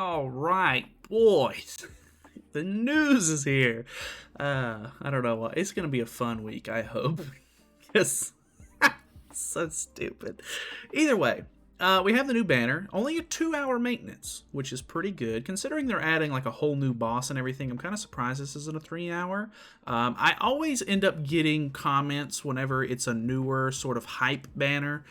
All right, boys. The news is here. I don't know what. It's going to be a fun week, I hope. Yes. So stupid. Either way, we have the new banner. Only a 2-hour maintenance, which is pretty good. Considering they're adding like a whole new boss and everything, I'm kind of surprised this isn't a 3-hour. I always end up getting comments whenever it's a newer sort of hype banner.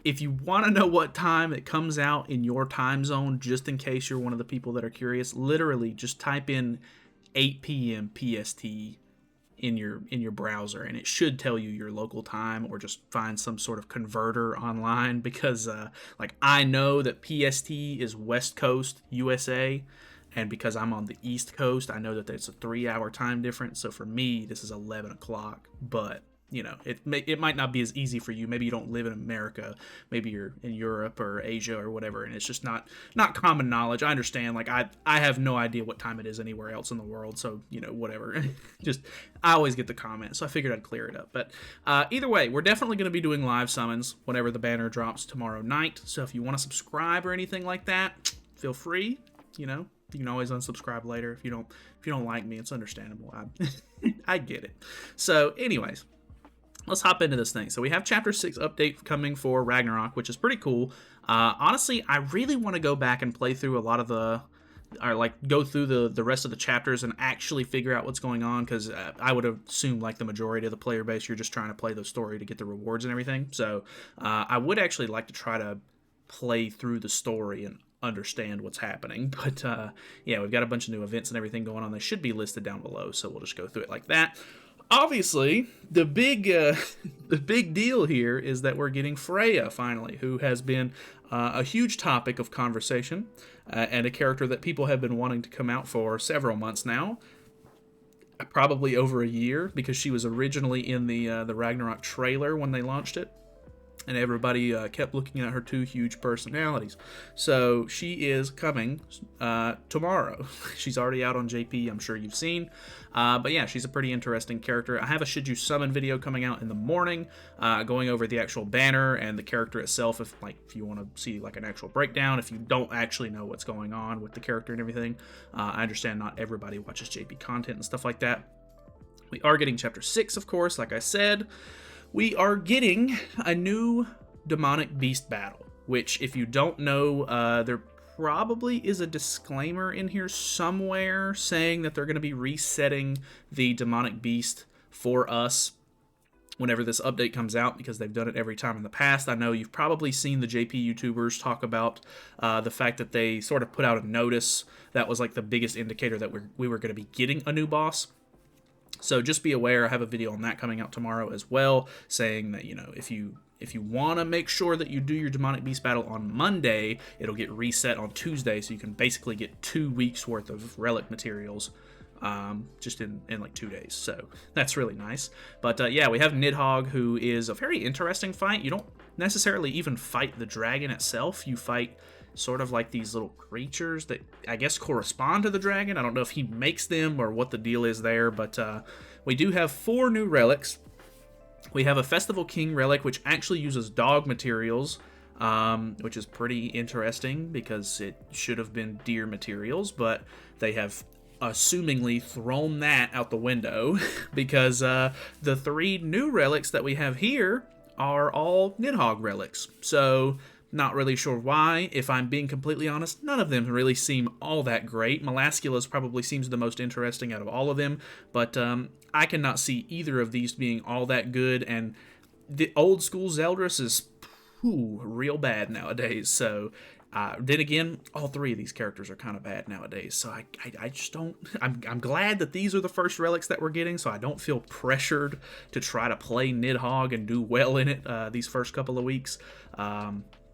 If you want to know what time it comes out in your time zone, just in case you're one of the people that are curious, literally just type in 8 p.m. PST in your browser, and it should tell you your local time, or just find some sort of converter online, because like I know that PST is West Coast USA, and because I'm on the East Coast, I know that there's a 3-hour time difference. So for me, this is 11 o'clock, but it might not be as easy for you. Maybe you don't live in America. Maybe you're in Europe or Asia or whatever, and it's just not common knowledge. I understand. Like I have no idea what time it is anywhere else in the world. So whatever. Just I always get the comment, so I figured I'd clear it up. But either way, we're definitely going to be doing live summons whenever the banner drops tomorrow night. So if you want to subscribe or anything like that, feel free. You can always unsubscribe later if you don't like me. It's understandable. I get it. So anyways, let's hop into this thing. So we have Chapter 6 update coming for Ragnarok, which is pretty cool. Honestly, I really want to go back and play through a lot of go through the rest of the chapters and actually figure out what's going on, because I would assume like the majority of the player base, you're just trying to play the story to get the rewards and everything. So I would actually like to try to play through the story and understand what's happening. But yeah, we've got a bunch of new events and everything going on. They should be listed down below, so we'll just go through it like that. Obviously, the big deal here is that we're getting Freyja finally, who has been a huge topic of conversation, and a character that people have been wanting to come out for several months now, probably over a year, because she was originally in the Ragnarok trailer when they launched it. And everybody kept looking at her two huge personalities. So she is coming tomorrow. She's already out on JP, I'm sure you've seen. But yeah, she's a pretty interesting character. I have a Should You Summon video coming out in the morning, going over the actual banner and the character itself, if you want to see like an actual breakdown, if you don't actually know what's going on with the character and everything. I understand not everybody watches JP content and stuff like that. We are getting Chapter 6, of course, like I said. We are getting a new demonic beast battle, which, if you don't know, there probably is a disclaimer in here somewhere saying that they're going to be resetting the demonic beast for us whenever this update comes out, because they've done it every time in the past. I know you've probably seen the JP YouTubers talk about the fact that they sort of put out a notice that was like the biggest indicator that we were going to be getting a new boss. So just be aware, I have a video on that coming out tomorrow as well, saying that, if you want to make sure that you do your demonic beast battle on Monday, it'll get reset on Tuesday, so you can basically get 2 weeks worth of relic materials just in like 2 days. So that's really nice. But yeah, we have Nidhogg, who is a very interesting fight. You don't necessarily even fight the dragon itself. You fight sort of like these little creatures that I guess correspond to the dragon. I don't know if he makes them or what the deal is there, but we do have 4 new relics. We have a Festival King relic, which actually uses dog materials, which is pretty interesting because it should have been deer materials, but they have assumingly thrown that out the window because the 3 new relics that we have here are all Nidhogg relics. So not really sure why. If I'm being completely honest, none of them really seem all that great. Melasculus probably seems the most interesting out of all of them, but I cannot see either of these being all that good, and the old school Zeldris is real bad nowadays. So then again, all 3 of these characters are kind of bad nowadays, so I just don't. I'm glad that these are the first relics that we're getting, so I don't feel pressured to try to play Nidhogg and do well in it these first couple of weeks.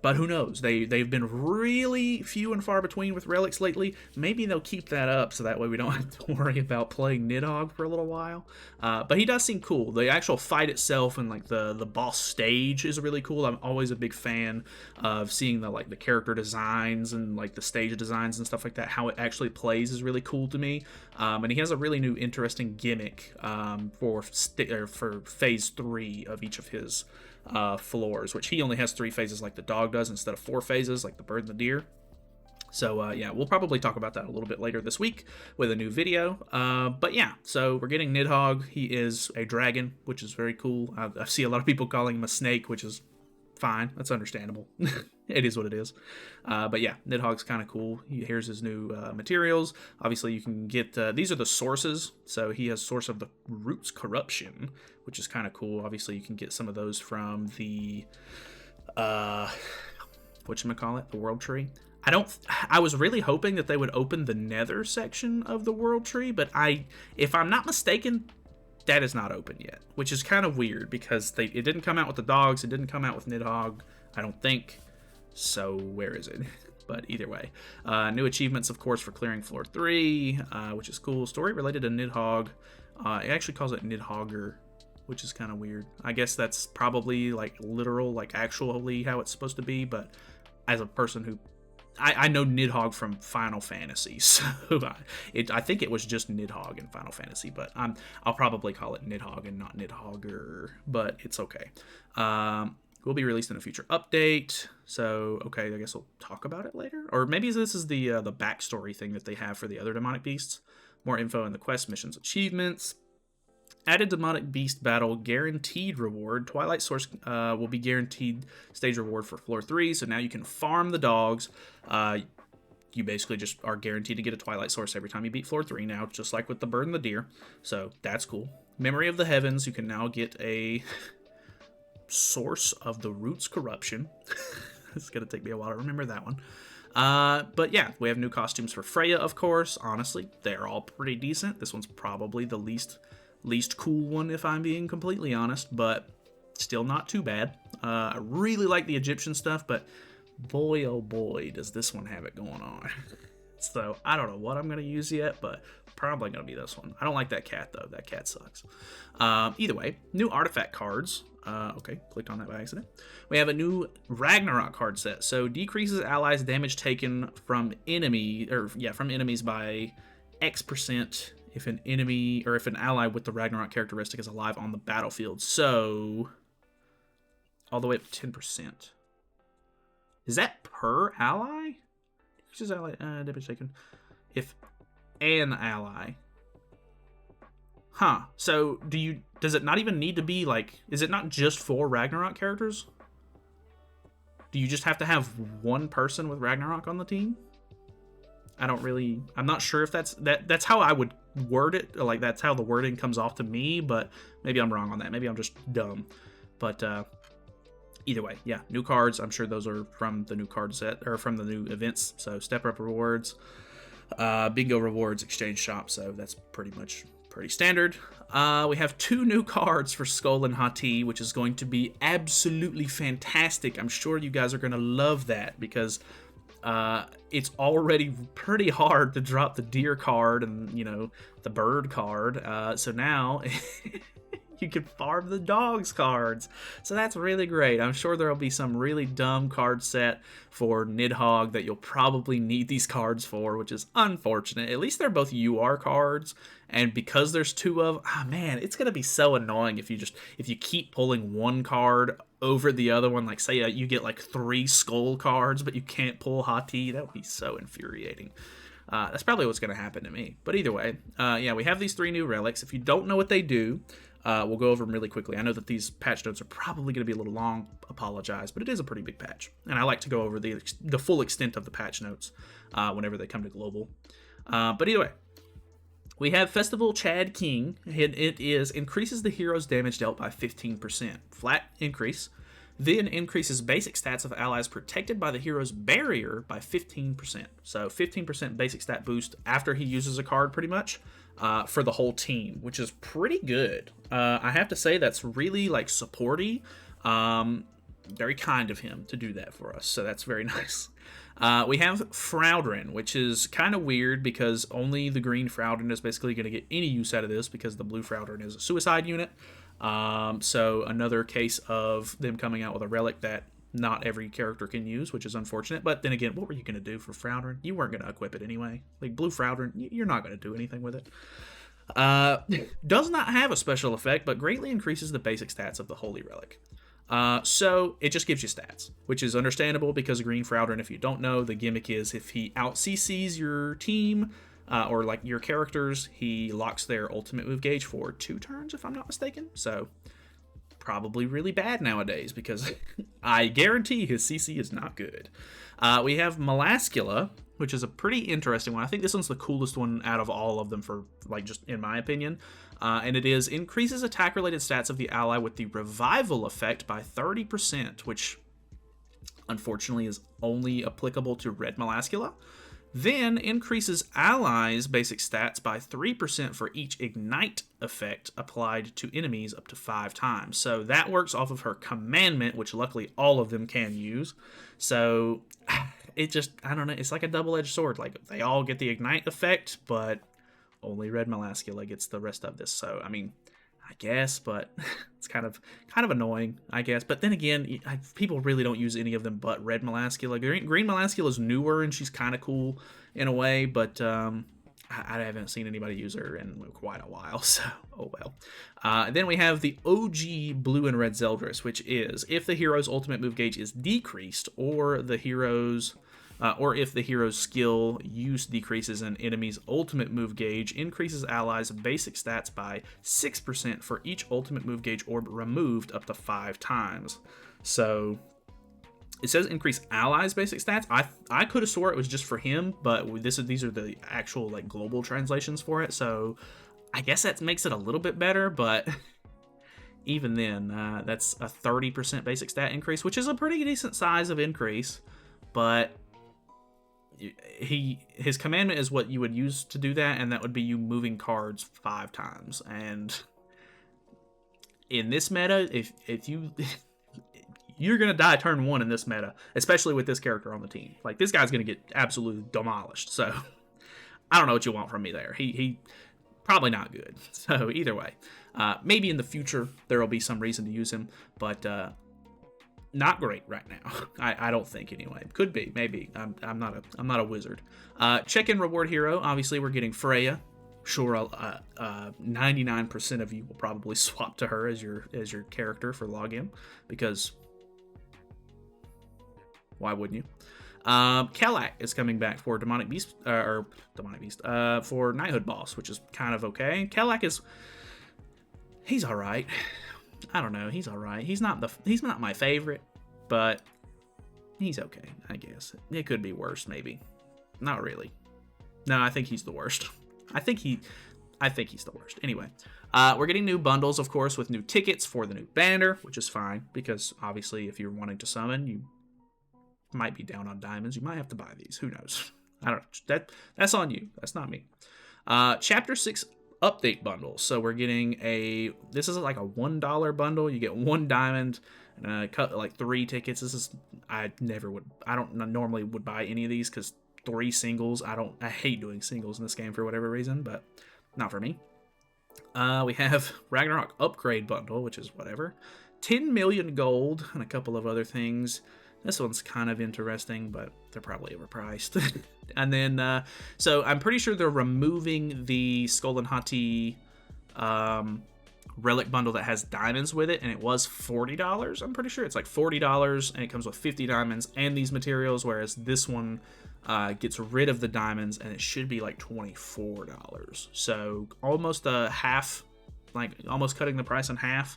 But who knows? They've been really few and far between with relics lately. Maybe they'll keep that up so that way we don't have to worry about playing Nidhogg for a little while. But he does seem cool. The actual fight itself and like the boss stage is really cool. I'm always a big fan of seeing the character designs and like the stage designs and stuff like that. How it actually plays is really cool to me. And he has a really new interesting gimmick for phase 3 of each of his floors, which he only has 3 phases like the dog does instead of 4 phases like the bird and the deer. So yeah, we'll probably talk about that a little bit later this week with a new video. But yeah, so we're getting Nidhogg. He is a dragon, which is very cool. I see a lot of people calling him a snake, which is fine. That's understandable. It is what it is. But yeah, Nidhogg's kind of cool. Here's his new materials. Obviously, you can get these are the sources. So he has source of the roots corruption, which is kind of cool. Obviously, you can get some of those from the whatchamacallit, the world tree. I was really hoping that they would open the nether section of the world tree, but if I'm not mistaken, that is not open yet, which is kind of weird because it didn't come out with the dogs, it didn't come out with Nidhogg, I don't think. So where is it? But either way, new achievements, of course, for clearing floor 3, which is cool. Story related to Nidhogg. It actually calls it Nidhogger, which is kind of weird. I guess that's probably like literal, like actually how it's supposed to be, but as a person who I know Nidhogg from Final Fantasy, so I think it was just Nidhogg in Final Fantasy, but I'll probably call it Nidhogg and not Nidhogger, but it's okay. Will be released in a future update, so okay, I guess we'll talk about it later, or maybe this is the backstory thing that they have for the other demonic beasts. More info in the quest, missions, achievements. Added demonic beast battle guaranteed reward. Twilight Source will be guaranteed stage reward for floor 3. So now you can farm the dogs. You basically just are guaranteed to get a Twilight Source every time you beat floor 3 now, just like with the bird and the deer. So that's cool. Memory of the Heavens. You can now get a source of the roots corruption. It's going to take me a while to remember that one. But yeah, we have new costumes for Freyja, of course. Honestly, they're all pretty decent. This one's probably the least cool one, if I'm being completely honest, but still not too bad. I really like the Egyptian stuff, but boy oh boy does this one have it going on. So I don't know what I'm going to use yet, but probably going to be this one. I don't like that cat though. That cat sucks. Either way, new artifact cards. Okay, clicked on that by accident. We have a new Ragnarok card set. So decreases allies' damage taken from enemies by X% if an enemy or if an ally with the Ragnarok characteristic is alive on the battlefield. So all the way up to 10%. Is that per ally? Decreases ally damage taken if an ally. Huh. So does it not even need to be like, is it not just for Ragnarok characters? Do you just have to have one person with Ragnarok on the team? I'm not sure if that's how I would word it. Like that's how the wording comes off to me, but maybe I'm wrong on that. Maybe I'm just dumb. But either way, yeah, new cards. I'm sure those are from the new card set or from the new events. So step up rewards, bingo rewards, exchange shop. So that's pretty standard. We have 2 new cards for Skull and Hati, which is going to be absolutely fantastic. I'm sure you guys are going to love that because it's already pretty hard to drop the deer card and, the bird card. So now you can farm the dogs cards. So that's really great. I'm sure there'll be some really dumb card set for Nidhogg that you'll probably need these cards for, which is unfortunate. At least they're both UR cards. And because there's 2 of, man, it's going to be so annoying if you keep pulling one card over the other one. Like say you get like 3 skull cards, but you can't pull Hati. That would be so infuriating. That's probably what's going to happen to me. But either way, yeah, we have these 3 new relics. If you don't know what they do, we'll go over them really quickly. I know that these patch notes are probably going to be a little long. Apologize, but it is a pretty big patch. And I like to go over the full extent of the patch notes whenever they come to global. But either way, we have Festival Chad King. It increases the hero's damage dealt by 15%. Flat increase. Then increases basic stats of allies protected by the hero's barrier by 15%. So 15% basic stat boost after he uses a card pretty much for the whole team, which is pretty good. I have to say that's really like supporty. Very kind of him to do that for us. So that's very nice. We have Fraudrin, which is kind of weird because only the green Fraudrin is basically going to get any use out of this because the blue Fraudrin is a suicide unit. So another case of them coming out with a relic that not every character can use, which is unfortunate. But then again, what were you going to do for Fraudrin? You weren't going to equip it anyway. Like blue Fraudrin, you're not going to do anything with it. Does not have a special effect, but greatly increases the basic stats of the Holy Relic. So it just gives you stats, which is understandable because of Green Frowder. And if you don't know, the gimmick is if he out CCs your team or like your characters, he locks their ultimate move gauge for 2 turns, if I'm not mistaken. So probably really bad nowadays because I guarantee his CC is not good. We have Melascula, which is a pretty interesting one. I think this one's the coolest one out of all of them for, like, just in my opinion. And it is increases attack-related stats of the ally with the revival effect by 30%, which unfortunately is only applicable to Red Melascula. Then increases allies' basic stats by 3% for each ignite effect applied to enemies up to 5 times. So that works off of her commandment, which luckily all of them can use. So it just, I don't know, it's like a double-edged sword. Like, they all get the ignite effect, but only Red Melascula gets the rest of this. So, I mean, I guess, but it's kind of annoying, I guess. But then again, people really don't use any of them but Red Melascula. Green Melascula is newer, and she's kind of cool in a way, but I haven't seen anybody use her in quite a while, so oh well. Then we have the OG Blue and Red Zeldris, which is if the hero's ultimate move gauge is decreased, or if the hero's skill use decreases an enemy's ultimate move gauge, increases allies' basic stats by 6% for each ultimate move gauge orb removed up to 5 times. So it says increase allies' basic stats. I could have swore it was just for him, but these are the actual like global translations for it. So I guess that makes it a little bit better, but even then, that's a 30% basic stat increase, which is a pretty decent size of increase. But his commandment is what you would use to do that, and that would be you moving cards 5 times. And in this meta, if you you're gonna die turn 1 in this meta, especially with this character on the team. Like, this guy's gonna get absolutely demolished. So I don't know what you want from me there. He probably not good. So either way, maybe in the future there will be some reason to use him, but not great right now. I don't think anyway. Could be, maybe. I'm not a wizard. Check-in reward hero. Obviously, we're getting Freyja. Sure, 99% of you will probably swap to her as your character for login, because why wouldn't you? Kellak is coming back for Demonic Beast for Knighthood Boss, which is kind of okay. Kellak he's all right. I don't know. He's all right. He's not my favorite, but he's okay, I guess. It could be worse, maybe. Not really. No, I think he's the worst. I think he's the worst. Anyway, we're getting new bundles, of course, with new tickets for the new banner, which is fine because obviously, if you're wanting to summon, you might be down on diamonds. You might have to buy these. Who knows? I don't know. That's on you. That's not me. Chapter 6 update bundle. So we're getting this is like a $1 bundle. You get 1 diamond and cut like 3 tickets. I don't normally would buy any of these because 3 singles. I hate doing singles in this game for whatever reason, but not for me. We have Ragnarok upgrade bundle, which is whatever. 10 million gold and a couple of other things. This one's kind of interesting, but they're probably overpriced. And then, so I'm pretty sure they're removing the Skull and Hati relic bundle that has diamonds with it, and it was $40. I'm pretty sure it's like $40, and it comes with 50 diamonds and these materials, whereas this one gets rid of the diamonds, and it should be like $24. So almost a half, like almost cutting the price in half.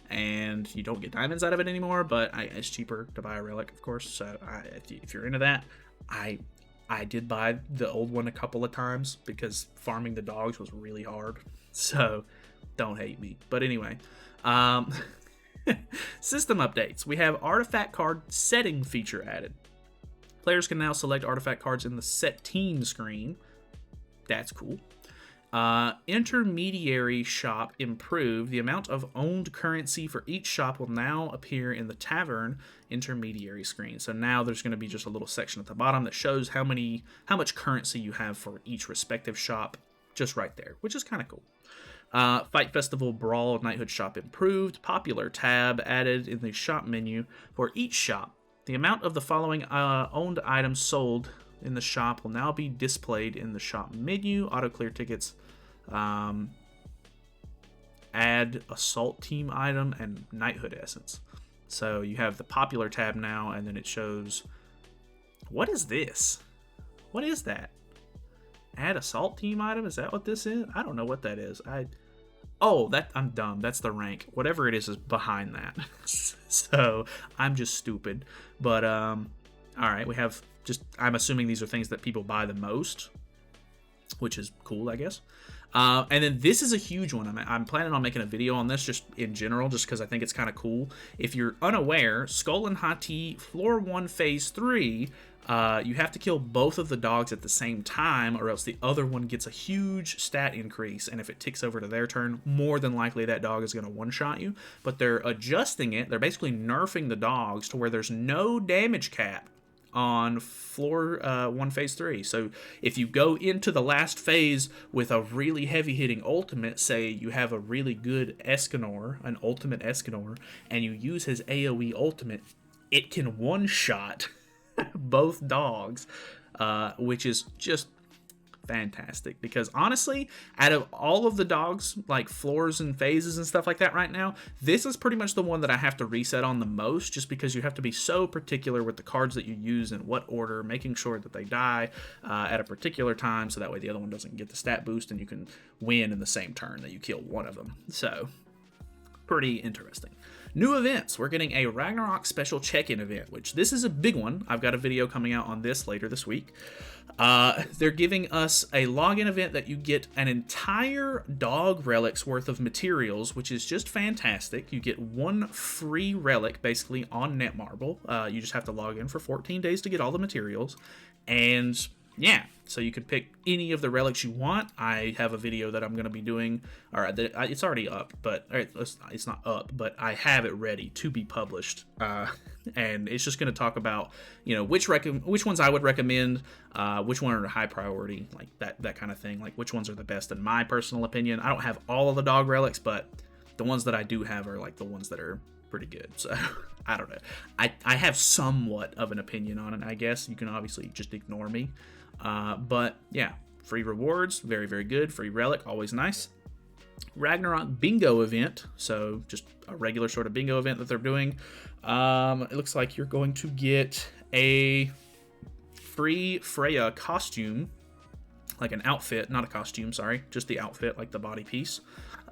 And you don't get diamonds out of it anymore, but it's cheaper to buy a relic, of course. So if you're into that, I did buy the old one a couple of times because farming the dogs was really hard. So don't hate me. But anyway, system updates. We have artifact card setting feature added. Players can now select artifact cards in the set team screen. That's cool. Intermediary shop improved. The amount of owned currency for each shop will now appear in the tavern intermediary screen. So now there's going to be just a little section at the bottom that shows how much currency you have for each respective shop, just right there, which is kind of cool. Fight Festival Brawl Knighthood shop improved. Popular tab added in the shop menu for each shop. The amount of the following owned items sold in the shop will now be displayed in the shop menu. Auto clear tickets. Add assault team item and knighthood essence. So you have the popular tab now, and then it shows, what is this? What is that? Add assault team item? Is that what this is? I don't know what that is. Oh, I'm dumb. That's the rank. Whatever it is behind that. So I'm just stupid. But all right, we have I'm assuming these are things that people buy the most, which is cool, I guess. And then this is a huge one. I'm planning on making a video on this just in general, just because I think it's kind of cool. If you're unaware, Skull and Hati Floor 1 Phase 3, you have to kill both of the dogs at the same time, or else the other one gets a huge stat increase. And if it ticks over to their turn, more than likely that dog is going to one-shot you. But they're adjusting it. They're basically nerfing the dogs to where there's no damage cap on Floor 1 Phase 3. So if you go into the last phase with a really heavy-hitting ultimate, say you have a really good Escanor, an ultimate Escanor, and you use his AoE ultimate, it can one-shot both dogs, which is just fantastic. Because honestly, out of all of the dogs, like floors and phases and stuff like that right now, this is pretty much the one that I have to reset on the most, just because you have to be so particular with the cards that you use and what order, making sure that they die at a particular time, so that way the other one doesn't get the stat boost and you can win in the same turn that you kill one of them. So pretty interesting. New events. We're getting a Ragnarok special check-in event, which this is a big one. I've got a video coming out on this later this week. They're giving us a login event that you get an entire dog relic's worth of materials, which is just fantastic. You get one free relic, basically, on Netmarble. You just have to log in for 14 days to get all the materials. And yeah, so you can pick any of the relics you want. I have a video that I'm going to be doing. All right, it's already up, but it's not up, but I have it ready to be published. And it's just going to talk about, which ones I would recommend, which one are high priority, like that kind of thing, like which ones are the best in my personal opinion. I don't have all of the dog relics, but the ones that I do have are like the ones that are pretty good. So I don't know. I have somewhat of an opinion on it, I guess. You can obviously just ignore me. But yeah, free rewards, very, very good. Free relic, always nice. Ragnarok bingo event, so just a regular sort of bingo event that they're doing. It looks like you're going to get a free Freyja costume, like an outfit, not a costume, sorry, just the outfit, like the body piece.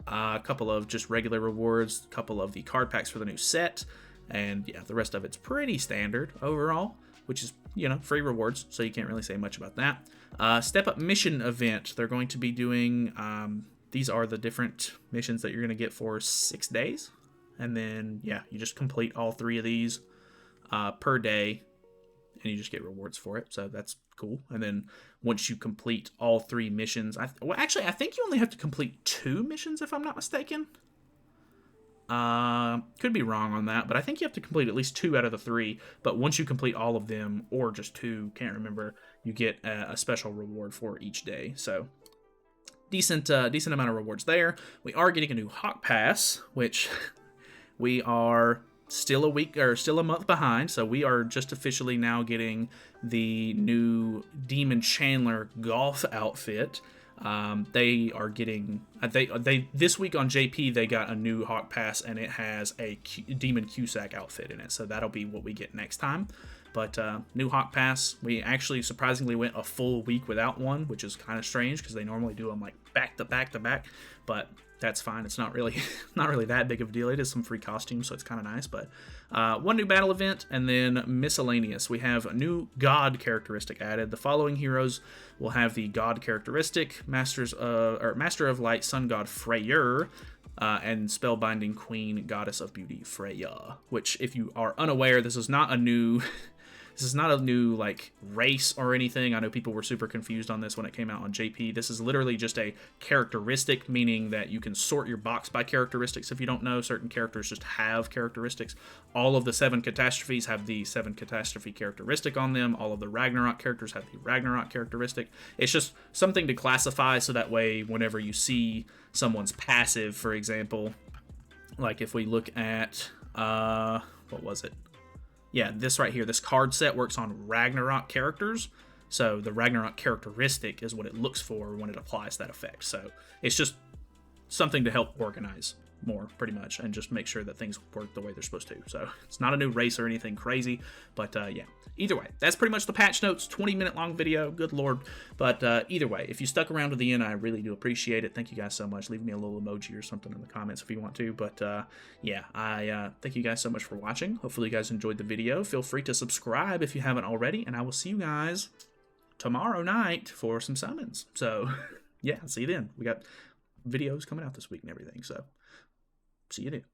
A couple of just regular rewards, a couple of the card packs for the new set, and yeah, the rest of it's pretty standard overall, which is, free rewards, so you can't really say much about that. Step Up Mission event. They're going to be doing, these are the different missions that you're going to get for 6 days. And then, yeah, you just complete all 3 of these per day, and you just get rewards for it. So that's cool. And then once you complete all 3 missions, I think you only have to complete 2 missions, if I'm not mistaken. Could be wrong on that, but I think you have to complete at least 2 out of the 3. But once you complete all of them, or just 2, can't remember, you get a special reward for each day. So decent amount of rewards there. We are getting a new Hawk Pass, which we are still a month behind. So we are just officially now getting the new Demon Chandler golf outfit. They are getting they this week on JP they got a new Hawk Pass, and it has a Demon Cusack outfit in it, so that'll be what we get next time. But new Hawk Pass, we actually surprisingly went a full week without one, which is kind of strange because they normally do them like back to back to back, but that's fine. It's not really that big of a deal. It is some free costumes, so it's kind of nice. But one new battle event, and then miscellaneous. We have a new God characteristic added. The following heroes will have the God characteristic: Master of Light, Sun God Freyja, and Spellbinding Queen, Goddess of Beauty Freyja. Which, if you are unaware, this is not a new like race or anything. I know people were super confused on this when it came out on JP. This is literally just a characteristic, meaning that you can sort your box by characteristics. If you don't know, certain characters just have characteristics. All of the 7 catastrophes have the 7 catastrophe characteristic on them. All of the Ragnarok characters have the Ragnarok characteristic. It's just something to classify, so that way whenever you see someone's passive, for example, like if we look at what was it? Yeah, this right here, this card set works on Ragnarok characters. So the Ragnarok characteristic is what it looks for when it applies that effect. So it's just something to help organize more, pretty much, and just make sure that things work the way they're supposed to. So it's not a new race or anything crazy, but yeah. Either way, that's pretty much the patch notes. 20-minute long video, good lord. But either way, if you stuck around to the end, I really do appreciate it. Thank you guys so much. Leave me a little emoji or something in the comments if you want to. But yeah, I thank you guys so much for watching. Hopefully you guys enjoyed the video. Feel free to subscribe if you haven't already, and I will see you guys tomorrow night for some summons. So yeah, see you then. We got videos coming out this week and everything, so see you then.